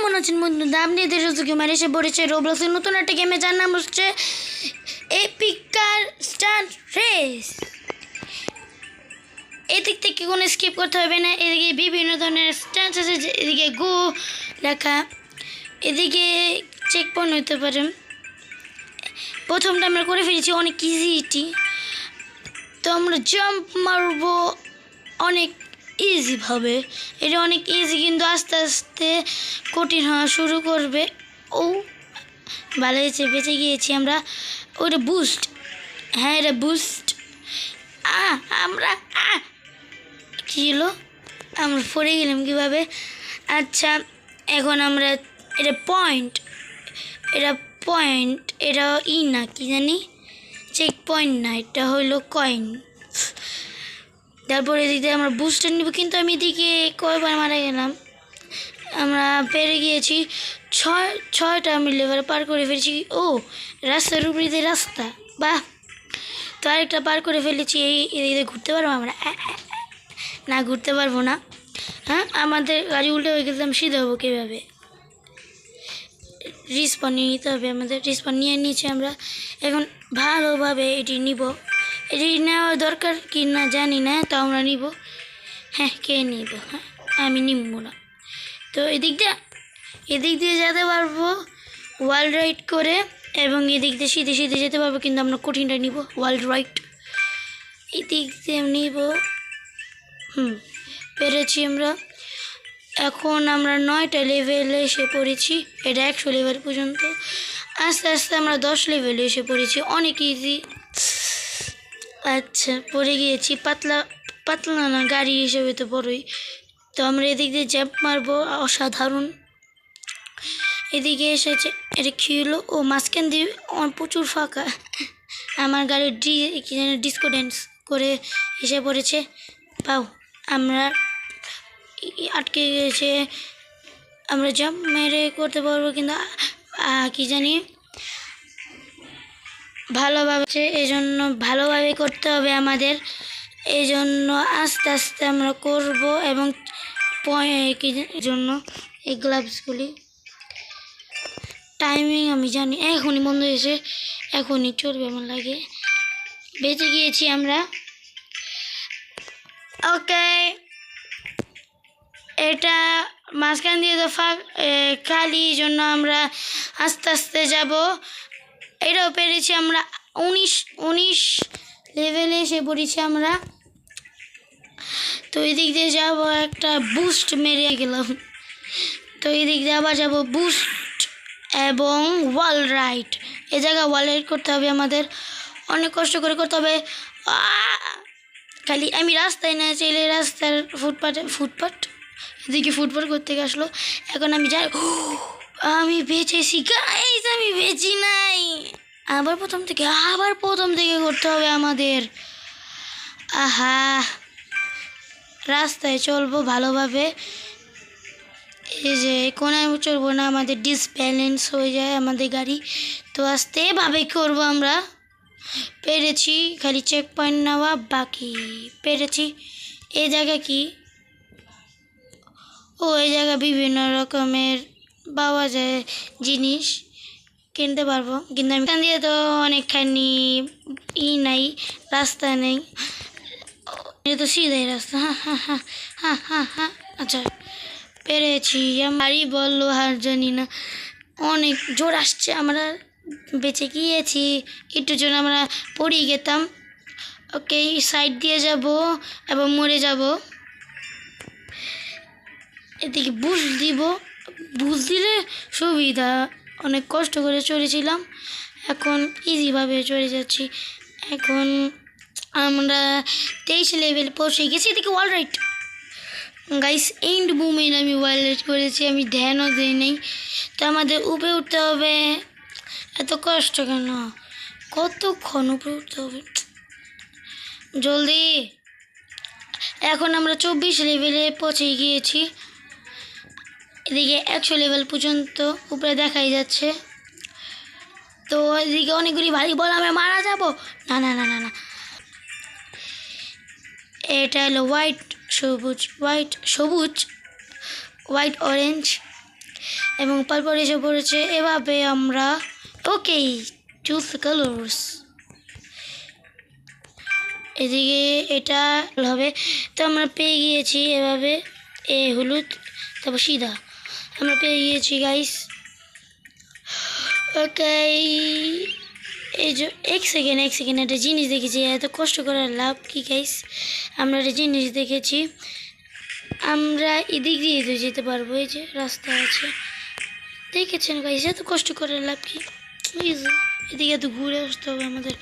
কেমন আছেন বন্ধুরা? আপনাদের সুযোগে মার এসে পড়েছে রোবলক্সের নতুন একটা গেমে, যার নাম হচ্ছে এপিক কার স্টান্ট রেস। এদিক থেকে কোনো স্কিপ করতে হবে না। এদিকে বিভিন্ন ধরনের স্টান্ট আছে, এদিকে গো লেখা, এদিকে চেক পয়েন্ট হতে পারে। প্রথমটা আমরা করে ফেলেছি অনেক ইজি, তো আমরা জাম্প মারবো অনেক ইজিভাবে। এটা অনেক ইজি, কিন্তু আস্তে আস্তে কঠিন হওয়া শুরু করবে। ও ভালো হয়েছে, বেঁচে গিয়েছি আমরা। ওটা বুস্ট, হ্যাঁ এটা বুস্ট। আমরা কী হলো, আমরা পড়ে গেলাম কীভাবে? আচ্ছা, এখন আমরা এটা পয়েন্ট, এটা না কি জানি, চেক পয়েন্ট না, এটা হইলো কয়েন। তারপরে এদিকে আমরা বুস্টার নিব, কিন্তু আমি এদিকে কয়বার মারা গেলাম। আমরা পেরে গিয়েছি ছয়টা আমি লেভেল পার করে ফেলেছি। ও রাস্তার উপরে দিয়ে রাস্তা, বাহ! তো আরেকটা পার করে ফেলেছি। এদিকে ঘুরতে পারবো আমরা? না, ঘুরতে পারবো না। হ্যাঁ, আমাদের গাড়ি উল্টে হয়ে গেলাম, সিধে হবো কীভাবে? রিস্পন নিয়ে নিতে হবে আমাদের। রিস্পন নিয়ে নিয়েছি আমরা, এখন ভালোভাবে এটি নিব। এটি নেওয়ার দরকার কি না জানি না, তো আমরা নিব। হ্যাঁ, কে নিব? হ্যাঁ, আমি নিব না। তো এদিক দিয়ে যেতে পারবো ওয়ার্ল্ড রাইড করে, এবং এদিক দিয়ে সিধে সিধে যেতে পারবো, কিন্তু আমরা কঠিনটা নিব, ওয়ার্ল্ড রাইড। এদিক দিয়ে নিব। পেরেছি আমরা। এখন আমরা 9টা লেভেলে এসে পড়েছি। এটা 100 লেভেল পর্যন্ত। আস্তে আস্তে আমরা 10 লেভেলে এসে পড়েছি, অনেক ইজি। আচ্ছা, পড়ে গিয়েছি, পাতলা না গাড়ি হিসেবে তো বড়ই। তো আমরা এদিক দিয়ে জ্যাম্প মারবো, অসাধারণ। এদিকে এসেছে, এটা কী হলো? ও মাঝখান দিয়ে প্রচুর ফাঁকা। আমার গাড়ির কি যেন ডিস্কো ড্যান্স করে এসে পড়েছে। পাও, আমরা আটকে গেছে। আমরা জাম্প মেরে করতে পারবো, কিন্তু কি জানি ভালোভাবে, এই জন্য ভালোভাবে করতে হবে আমাদের। এই জন্য আস্তে আস্তে আমরা করব, এবং কি জন্য এই গ্লাভসগুলি টাইমিং আমি জানি, এখনই বন্ধ হয়েছে, এখনই চলবে আমার লাগে। বেঁচে গিয়েছি আমরা। ওকে, এটা মাঝখান দিয়ে তো খালি, জন্য আমরা আস্তে আস্তে যাব। এটাও পেরেছি আমরা। 19 লেভেলে এসে পড়েছি আমরা। তো এদিক দিয়ে যাব, একটা বুস্ট মেরে গেলাম। তো এদিক দিয়ে আবার যাব বুস্ট এবং ওয়াল রাইড। এ জায়গায় ওয়াল রাইড করতে হবে আমাদের, অনেক কষ্ট করে করতে হবে। খালি আমি রাস্তায় না চলে, রাস্তার ফুটপাথ এদিকে ফুটবল করতে আসলো। এখন আমি যাই, আমি বেঁচেছি গাইস, আমি বেঁচি নাই। আবার প্রথম থেকে করতে হবে আমাদের। আহা, রাস্তায় চলবো ভালোভাবে, এই যে কোনায় চলবো না, আমাদের ডিসব্যালেন্স হয়ে যায় আমাদের গাড়ি। তো আস্তেভাবে করবো আমরা। পেরেছি, খালি চেক পয়েন্ট নেওয়া বাকি। পেরেছি। এই জায়গা কি? ও, এই জায়গা বিভিন্ন রকমের পাওয়া যায় জিনিস, কিনতে পারবো, কিন্তু আমি এখান দিয়ে তো অনেকখানি নাই, রাস্তা নেই, এটা তো সিধাই রাস্তা। হ্যাঁ। আচ্ছা, পেরেছি। আমারই বললো, হার জানি না, অনেক জোর আসছে। আমরা বেঁচে গিয়েছি, একটু জন্য আমরা পড়িয়ে গেতাম। ওকে, সাইড দিয়ে যাব এবং মরে যাব। এদিকে বুঝ দিলে সুবিধা। অনেক কষ্ট করে চড়েছিলাম, এখন ইজিভাবে চড়ে যাচ্ছি। এখন আমরা 23 লেভেল পৌঁছে গেছি। এদিকে ওয়াল রাইড গাইস, এন্ড মুভমেন্ট আমি ওয়াল রাইড করেছি, আমি ধ্যানও দিই নেই। তো আমাদের উপরে উঠতে হবে, এত কষ্ট কেন? কতক্ষণ উপরে উঠতে হবে, জলদি। এখন আমরা 24 লেভেলে পৌঁছে গিয়েছি। এদিকে 100 লেভেল পর্যন্ত উপরে দেখাই যাচ্ছে। তো এদিকে অনেকগুলি ভারী বল, আমরা মারা যাব। না, এটা হলো হোয়াইট অরেঞ্জ। এবং পার্পল এসে পড়েছে। এভাবে আমরা ওকে চুজ কালার্স, এদিকে এটা হবে। তো আমরা পেয়ে গিয়েছি এভাবে হলুদ, তারপর সিধা আমরা পেয়ে গিয়েছি গাইস। ওকে এই যে এক সেকেন্ড একটা জিনিস দেখেছি, এত কষ্ট করার লাভ কি গাইস? আমরা একটা জিনিস দেখেছি, আমরা এদিক দিয়ে তো যেতে পারবো, এই যে রাস্তা আছে দেখেছেন গাইস, এত কষ্ট করার লাভ কি? এদিকে এত ঘুরে আসতে হবে, আমাদের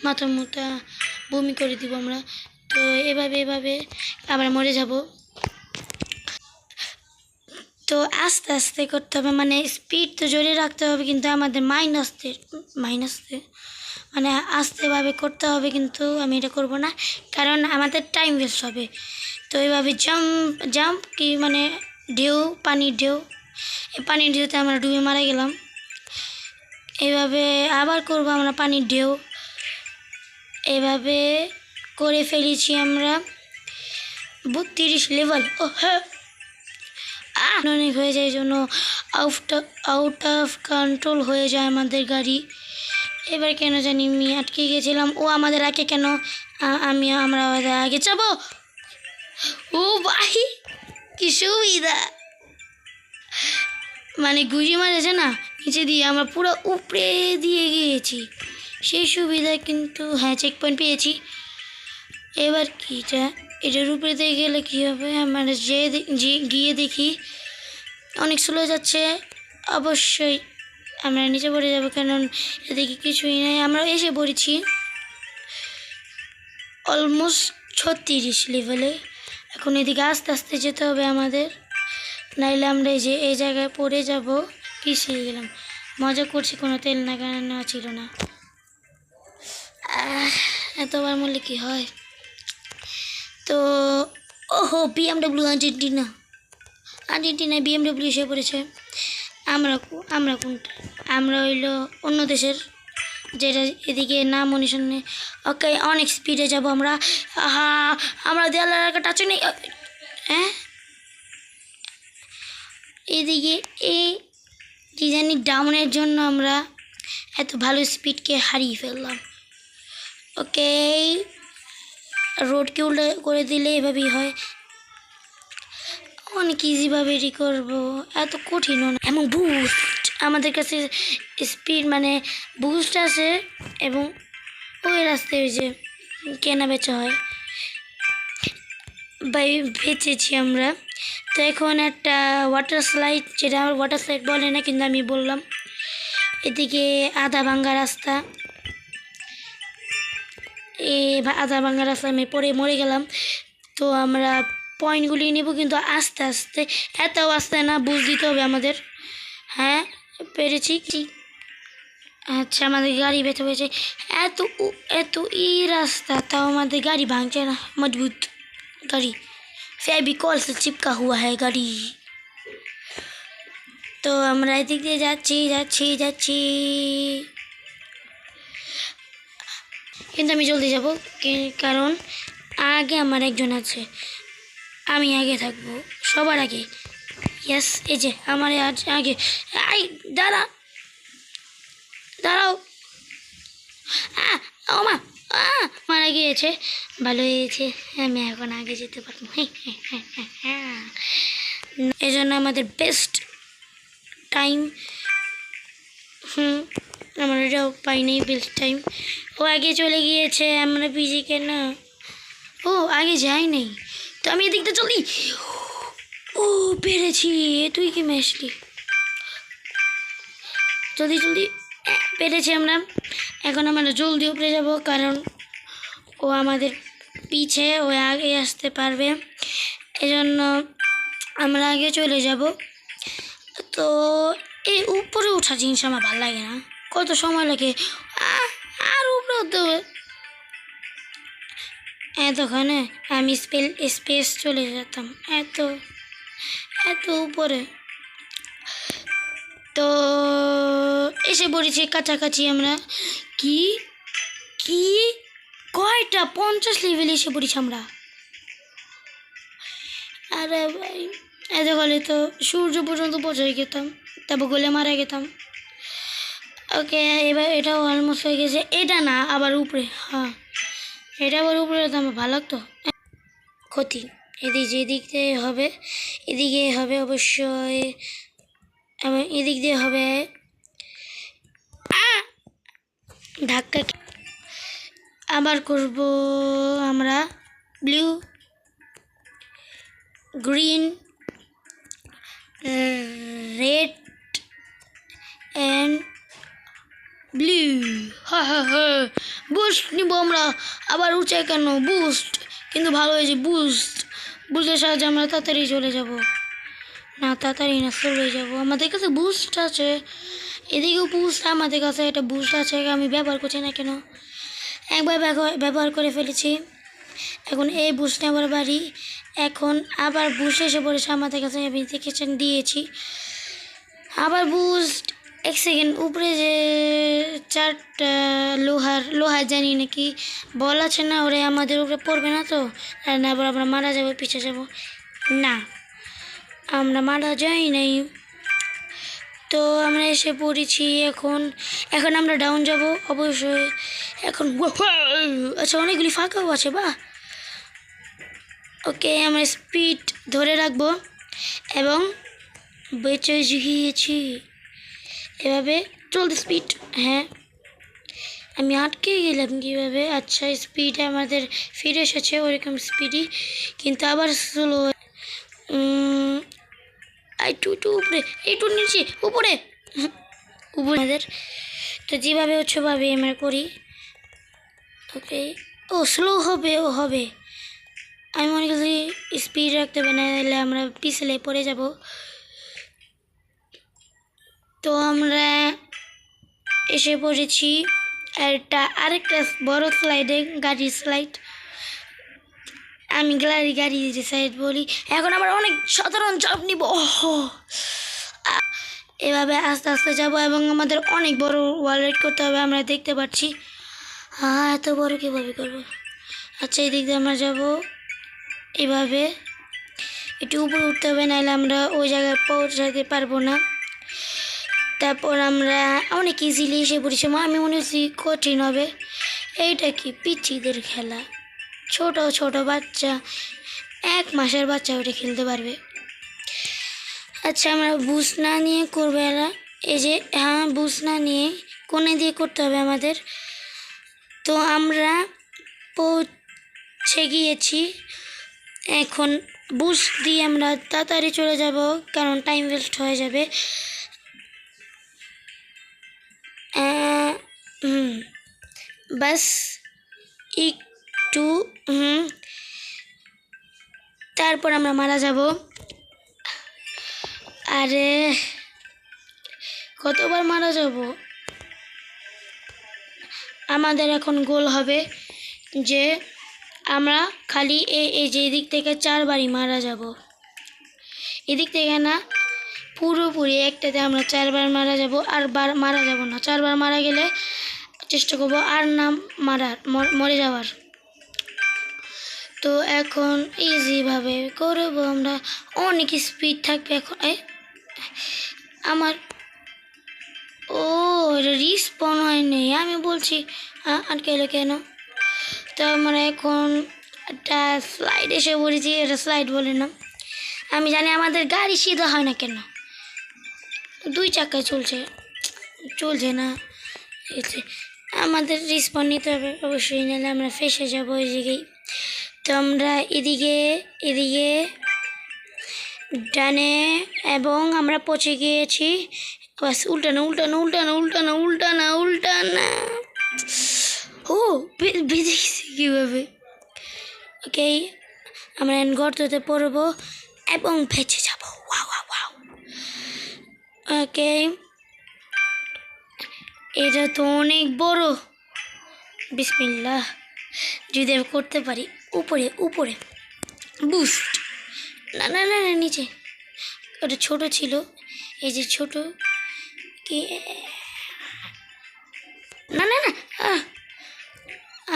মাথা মুথা বমি করে দিব আমরা। তো এভাবে আমরা মরে যাব। তো আস্তে আস্তে করতে হবে, মানে স্পিড তো জোরে রাখতে হবে, কিন্তু আমাদের মাইনাসতে মানে আস্তেভাবে করতে হবে। কিন্তু আমি এটা করব না, কারণ আমাদের টাইম ওয়েস্ট হবে। তো এইভাবে জাম্প কি মানে ঢেউ, পানির ঢেউ, এই পানির ঢেউতে আমরা ডুবে মারা গেলাম। এইভাবে আবার করব আমরা পানির ঢেউ, এভাবে করে ফেলেছি আমরা 32 লেভেল। ও হ্যাঁ, অনেক হয়ে যায়, এই জন্য আউট অফ কন্ট্রোল হয়ে যায় আমাদের গাড়ি। এবার কেন জানি আমি আটকে গেছিলাম, ও আমাদের আগে কেন, আমরা আগে যাবো। ও ভাই কি সুবিধা, মানে গুজি মারেছে না নিচে দিয়ে, আমরা পুরো উপরে দিয়ে গিয়েছি, সেই সুবিধা। কিন্তু হ্যাঁ, চেক পয়েন্ট পেয়েছি। এবার কি এটার উপরে দিয়ে গেলে কী হবে? আমরা গিয়ে দেখি অনেক স্লো যাচ্ছে, অবশ্যই আমরা নিচে পড়ে যাবো, কারণ এদিকে কিছুই নেই। আমরা এসে পড়েছি অলমোস্ট 36 লেভেলে। এখন এদিকে আস্তে আস্তে যেতে হবে আমাদের, নাইলে আমরা এই জায়গায় পড়ে যাব। পিছিয়ে গেলাম, মজা করছি, কোনো তেল না নেওয়া ছিল না। এতবার মরলে কি হয়? তো ওহো BMW আর্জেন্টিনায় BMW এসে পড়েছে। আমরা কোনটা? আমরা হইলো অন্য দেশের, যেটা এদিকে নাম অনুসারে নেই। ওকে অনেক স্পিডে যাব আমরা। আমরা দেওয়ালের একটা টাচ নেই। হ্যাঁ, এদিকে এই ডিজাইনি ডাউনের জন্য আমরা এত ভালো স্পিডকে হারিয়ে ফেললাম। ওকে রোডকে উল্টো করে দিলে এভাবেই হয়, অনেক ইজিভাবে এটি করবো, এত কঠিনও না। এবং বুস্ট আমাদের কাছে স্পিড মানে বুস্ট আছে, এবং ওই রাস্তায় ওই যে কেনা বেচা হয়, বেচেছি আমরা। তো এখন একটা ওয়াটার স্লাইড, যেটা আমার ওয়াটার স্লাইড বলে না, কিন্তু আমি বললাম। এদিকে আধা ভাঙ্গা রাস্তা, আধা ভাঙ্গা রাস্তা আমি পরে মরে গেলাম। তো আমরা পয়েন্টগুলি নেব, কিন্তু আস্তে আস্তে, এত আস্তে না, বুঝ দিতে হবে আমাদের। হ্যাঁ পেরেছি কি? আচ্ছা, আমাদের গাড়ি বেঁচে হয়েছে, এত রাস্তা, তাও আমাদের গাড়ি ভাঙছে না, মজবুত গাড়ি, फेविकॉल से चिपका हुआ है गाड़ी। তো আমরা এদিক দিয়ে যাচ্ছি, কিন্তু আমি জলদি যাব, কারণ আগে আমার একজন আছে, আমি আগে থাকবো সবার আগে। ইয়েস, এই যে আমার আগে। দাঁড়াও, মা মারা গিয়েছে, ভালো হয়েছে, আমি এখন আগে যেতে পারবো। এই জন্য আমাদের বেস্ট টাইম, আমরা এটাও পাই নাই বেস্ট টাইম। ও আগে চলে গিয়েছে, আমরা বিজি কেন? ও আগে যাই নাই, তো আমি এদিকটা চলি। ও পেরেছি, তুই কি মেশলি, জলদি পেরেছি আমরা। এখন আমরা জলদি উপরে যাব, কারণ ও আমাদের পিছে, ও আগে আসতে পারবে, এজন্য আমরা আগে চলে যাব। তো এই উপরে ওঠা জিনিস আমার ভালো লাগে না, কত সময় লাগে, আর উপরে উঠতে হবে। এতক্ষণে আমি স্পেস চলে যেতাম, এত উপরে। তো এসে পড়েছি কাছাকাছি আমরা। কি কয়টা 50 লেভেলে এসে পড়েছি আমরা। আরে ভাই এতে গেলে তো সূর্য পর্যন্ত পৌঁছে যেতাম, তারপর গলে মারা যেতাম। ওকে, এবার এটাও অলমোস্ট হয়ে গেছে। এটা না, আবার উপরে, হ্যাঁ এটা আবার উপরে তো আমার ভালো লাগতো। ক্ষতি এদিক দিয়ে হবে, এদিকে হবে অবশ্যই, এবং এদিক দিয়ে হবে ধাক্কা। আবার করব আমরা blue, green, red and blue. হ্যাঁ হ্যাঁ হ্যাঁ, বুস্ট নিব আমরা। আবার উঁচাই কেন? বুস্ট কিন্তু ভালো হয়েছে। বুস্টের সাহায্যে আমরা তাড়াতাড়ি চলে যাব। না তাড়াতাড়ি না, চলে যাব। আমাদের কাছে বুস্ট আছে, এদিকেও বুস্ট আমাদের কাছে একটা বুস্ট আছে, আমি ব্যবহার করছি না কেন? একবার ব্যবহার করে ফেলেছি। এখন এই বুস্টে আবার বাড়ি, এখন আবার বুস্ট এসে পড়েছে আমাদের কাছে, আমি দেখেছেন দিয়েছি আবার বুস্ট। এক সেকেন্ড, উপরে যে 4টা লোহার জানি নাকি বল আছে না, ওরে আমাদের উপরে পড়বে না তো? আর না, আবার আমরা মারা যাবো, পিছিয়ে যাব না, আমরা মারা যাই নাই। তো আমরা এসে পড়েছি। এখন আমরা ডাউন যাব অবশ্যই। এখন আচ্ছা, অনেকগুলি ফাঁকাও আছে, বাহ। ওকে, আমরা স্পিড ধরে রাখবো এবং বেঁচে গিয়েছি। এভাবে চলতে স্পিড, হ্যাঁ আমি আটকে গেলাম কীভাবে? আচ্ছা, স্পিড আমাদের ফিরে এসেছে, ওরকম স্পিডই কিন্তু আবার স্লো। উপরে, একটু নিচে, উপরে আমাদের তো যেভাবে হচ্ছে ভাবে আমরা করি। ওকে, ও স্লো হবে। আমি মনে করছি স্পিড রাখতে হবে, না হলে আমরা পিছলে পড়ে যাব। তো আমরা এসে পড়েছি আরেকটা বড় স্লাইডে, গাড়ির স্লাইড। আমি গাড়ির সাইড বলি। এখন আমরা অনেক সাধারণ চাপ নিব। এভাবে আস্তে আস্তে যাব এবং আমাদের অনেক বড় ওয়ালেট করতে হবে, আমরা দেখতে পাচ্ছি। হ্যাঁ, এত বড় কীভাবে করবো? আচ্ছা, এই দিক দিয়ে আমরা যাবো এভাবে, একটু উপরে উঠতে হবে, নাহলে আমরা ওই জায়গায় পৌঁছাতে পারবো না। তারপর আমরা অনেক ইজিলি এসে পড়েছি। আমি মনে হচ্ছি কঠিন হবে। এইটা কি পিচ্চিদের খেলা? ছোট বাচ্চা, 1 মাসের বাচ্চা ওটা খেলতে পারবে। আচ্ছা, আমরা বুস না নিয়ে করবে এরা, এই যে, হ্যাঁ বুস না নিয়ে কোণে দিয়ে করতে হবে আমাদের। তো আমরা পৌঁছে গিয়েছি। এখন বুস দিয়ে আমরা তাড়াতাড়ি চলে যাব, কারণ টাইম ওয়েস্ট হয়ে যাবে। বাস একটু, তারপর আমরা মারা যাব। আরে কতবার মারা যাব? আমাদের এখন গোল হবে যে আমরা খালি এই যে এদিক থেকে 4বারই মারা যাব। এদিক থেকে না, পুরোপুরি একটাতে আমরা 4বার মারা যাব, আর মারা যাব না। 4বার মারা গেলে চেষ্টা করবো আর না মরে যাওয়ার। তো এখন ইজিভাবে করবো আমরা, অনেক স্পিড থাকবে এখন। আমার রিস্পন হয়নি, আমি বলছি আটকে এলো কেন? তো আমরা এখন একটা স্লাইড এসে পড়েছি। এটা স্লাইড বলে না, আমি জানি আমাদের গাড়ি সিধা হয় না কেন, 2 চাকায় চলছে না। আমাদের রিস্পন নিতে হবে অবশ্যই, নাহলে আমরা ফেসে যাবো ওই জায়গায়। তো আমরা এদিকে ডানে, এবং আমরা পৌঁছে গিয়েছি। বাস, উল্টানা। ও বেঁধেছি কীভাবে? ওকে, আমরা গর্ততে পড়বো এবং ভেসে যাব। ওকে, এটা তো অনেক বড়। বিসমিল্লাহ, যদি আমি করতে পারি। উপরে বুস্ট, না নিচে। ওটা ছোট ছিল, এই যে ছোট কি, না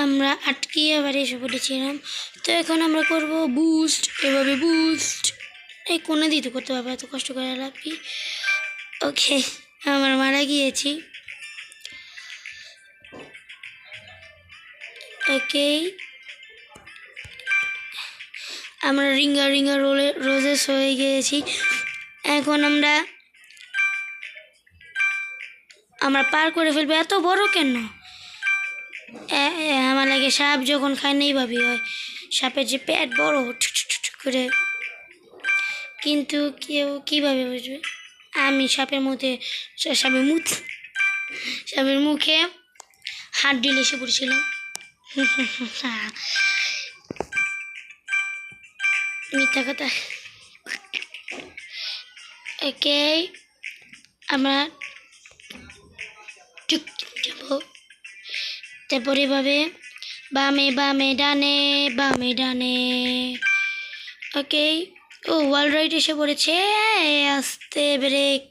আমরা আটকিয়ে আবার এসে পড়েছিলাম। তো এখন আমরা করব বুস্ট, এভাবে বুস্ট। এই কোনে দিতে করতে পারবো, এত কষ্ট করে রাখবি। ওকে, আমার মারা গিয়েছি। ওকে, আমরা রিঙ্গা রিঙ্গা রোজেস হয়ে গিয়েছি। এখন আমরা পার করে ফেলবো। এত বড় কেন? আমার লাগে সাপ যখন খায় না এইভাবেই হয়, সাপের যে পেট বড় করে। কিন্তু কেউ কীভাবে বুঝবে? আমি সাপের মুখে হাত ঢিলে এসে পড়েছিলাম। মিথ্যা কথা। ওকে, আমরা যাবো। তারপরে এভাবে বামে বামে ডানে বামে ডানে। ওকে, ও ওয়াল রাইড এসে পড়েছে। আস্তে ব্রেক।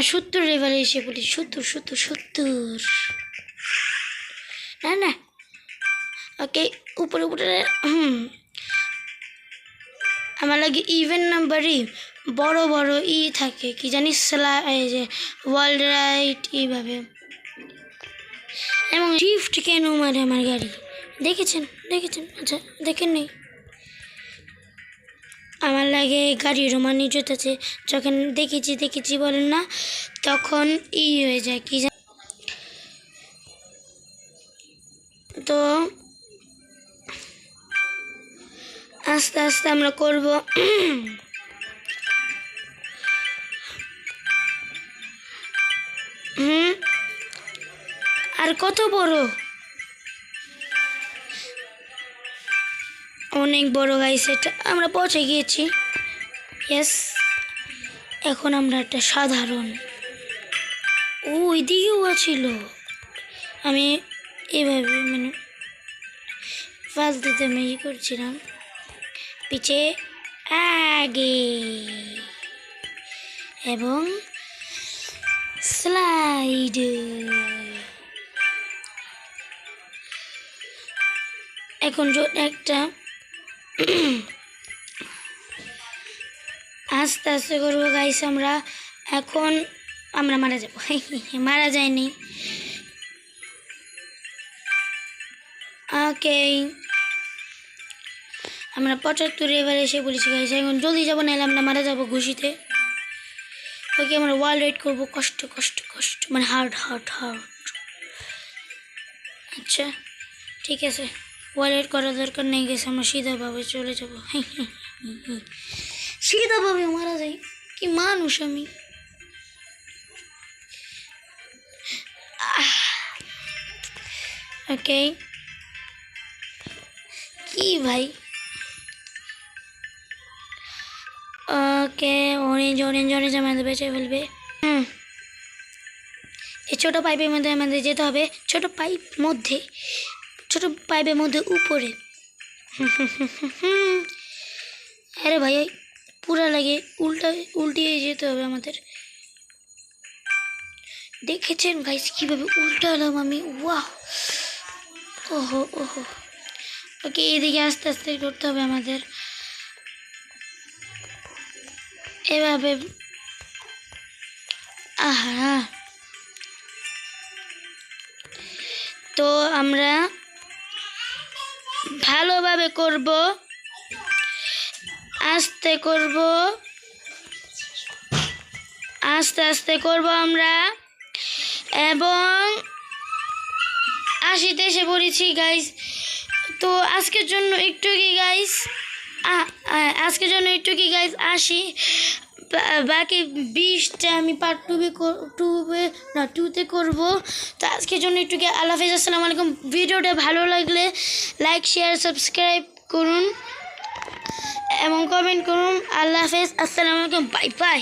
70 লেভেলে এসে পড়েছি। 70 না। ওকে, উপরে আমার লাগে ইভেন নাম্বারই বড় বড় থাকে, কি জানি এই যে ওয়ার্ল্ড রাইড এইভাবে। এবং শিফট কেন মারে আমার গাড়ি? দেখেছেন? আচ্ছা, দেখেন নেই? আমার লাগে গাড়ি রোমানি জোতাছে, যখন দেখেছি বলেন না, তখন হয়ে যায় কি জানি। তো আস্তে আস্তে আমরা করব। আর কত বড়? অনেক বড় গাইস, এটা আমরা পৌঁছে গিয়েছি। ইয়েস, এখন আমরা একটা সাধারণ ওই দিকেও ছিল। আমি এভাবে ফালতুতে আমি করছিলাম, পিছে আগে এবং স্লাইড। এখন একটা আস্তে আস্তে করবো গাইস। এখন আমরা মারা যাবো। মারা যায়নি। ওকে, আমরা 75 লেভেলে এসে বলেছি গাইস। এখন জলদি যাবো, নাহলে আমরা মারা যাবো ঘুষিতে। ওকে, আমরা ওয়াল রাইড করবো। কষ্ট হার্ড। আচ্ছা, ঠিক আছে, ওয়াল রাইড করার দরকার নেই গেছে। আমরা সিধাভাবে চলে যাবো। সিধাভাবে মারা যাই, কি মানুষ আমি। ওকে, কি ভাই? ওকে, অরেঞ্জ আমাদের বেঁচে ফেলবে। এই ছোটো পাইপের মধ্যে আমাদের যেতে হবে। ছোট পাইপের মধ্যে উপরে। আরে ভাই, পুরা লাগে উল্টিয়ে যেতে হবে আমাদের। দেখেছেন গাইস কিভাবে উল্টালাম আমি? ওয়াও, ওহো। ওকে, এদিকে আস্তে আস্তে করতে হবে আমাদের এভাবে। আহা, তো আমরা ভালোভাবে করব, আস্তে আস্তে করব আমরা। এবং 80-তে এসে পড়েছি গাইস। তো আজকের জন্য একটু কি গাইস আসি। বাকি 20টা আমি পার্ট 2-তে করবো। তো আজকের জন্য একটু কি। আল্লাহ হাফেজ, আসসালামু আলাইকুম। ভিডিওটা ভালো লাগলে লাইক শেয়ার সাবস্ক্রাইব করুন এবং কমেন্ট করুন। আল্লাহ হাফেজ, আসসালামু আলাইকুম, বাই।